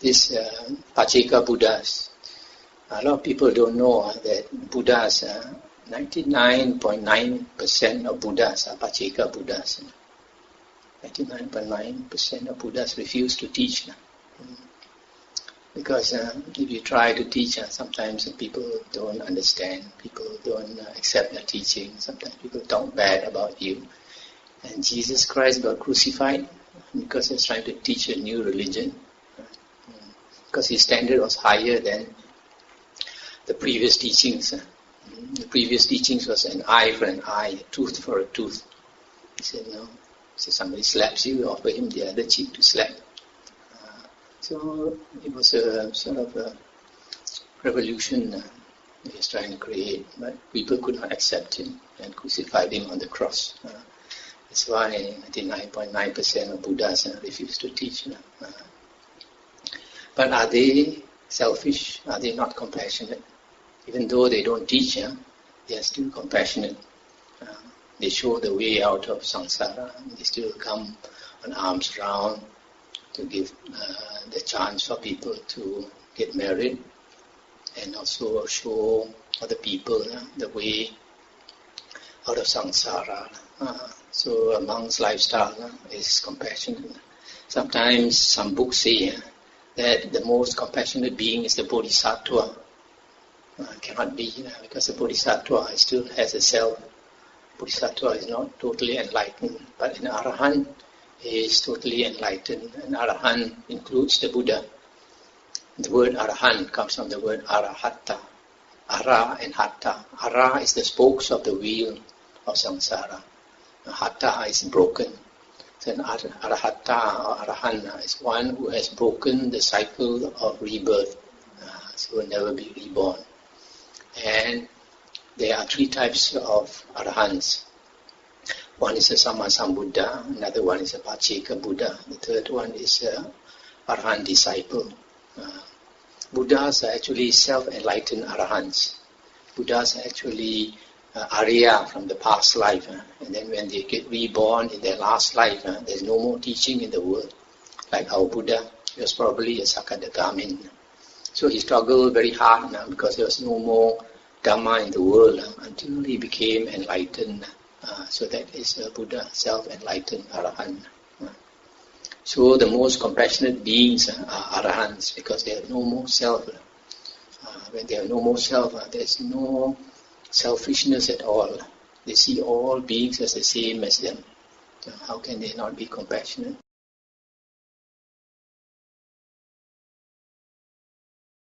This Pacheka Buddhas, a lot of people don't know that Buddhas, 99.9% of Buddhas are Pacheka Buddhas. 99.9% of Buddhas refuse to teach. Because if you try to teach, sometimes people don't understand, people don't accept your teaching, sometimes people talk bad about you. And Jesus Christ got crucified because he was trying to teach a new religion. Because his standard was higher than the previous teachings. The previous teachings was an eye for an eye, a tooth for a tooth. He said, no. So somebody slaps you, offer him the other cheek to slap. So it was a sort of a revolution he was trying to create, but people could not accept him and crucified him on the cross. That's why 99.9% of Buddhas refuse to teach. But are they selfish? Are they not compassionate? Even though they don't teach, they are still compassionate. They show the way out of samsara. They still come on arms round to give the chance for people to get married, and also show other people the way out of samsara. So a monk's lifestyle is compassionate. Sometimes some books say that the most compassionate being is the bodhisattva. Cannot be, because the bodhisattva still has a self. Bodhisattva is not totally enlightened, but an Arahant is totally enlightened. An Arahant includes the Buddha. The word Arahant comes from the word Arahatta. Ara and Hatta. Ara is the spokes of the wheel of samsara. Hatta is broken. So an Arahatta or Arahant is one who has broken the cycle of rebirth. So will never be reborn. And there are three types of Arahants. One is a Sammasambuddha, another one is a Pacheka Buddha, the third one is a Arahant disciple. Buddhas are actually self-enlightened Arahants. Buddhas are actually Arya from the past life. And then when they get reborn in their last life, there's no more teaching in the world. Like our Buddha, he was probably a Sakadagamin. So he struggled very hard because there was no more Dhamma in the world until he became enlightened. So that is a Buddha, self-enlightened Arahant. So the most compassionate beings are Arahants because they have no more self. When they have no more self, there's no selfishness at all. They see all beings as the same as them. How can they not be compassionate?